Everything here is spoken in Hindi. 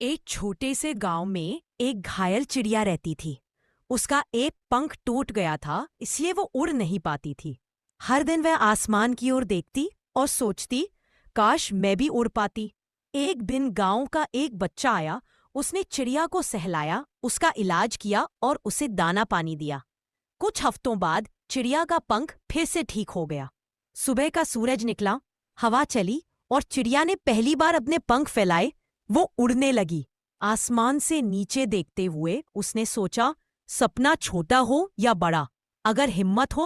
एक छोटे से गांव में एक घायल चिड़िया रहती थी। उसका एक पंख टूट गया था, इसलिए वो उड़ नहीं पाती थी। हर दिन वह आसमान की ओर देखती और सोचती, काश मैं भी उड़ पाती। एक दिन गांव का एक बच्चा आया। उसने चिड़िया को सहलाया, उसका इलाज किया और उसे दाना पानी दिया। कुछ हफ्तों बाद चिड़िया का पंख फिर से ठीक हो गया। सुबह का सूरज निकला, हवा चली और चिड़िया ने पहली बार अपने पंख फैलाए। वो उड़ने लगी। आसमान से नीचे देखते हुए उसने सोचा, सपना छोटा हो या बड़ा, अगर हिम्मत हो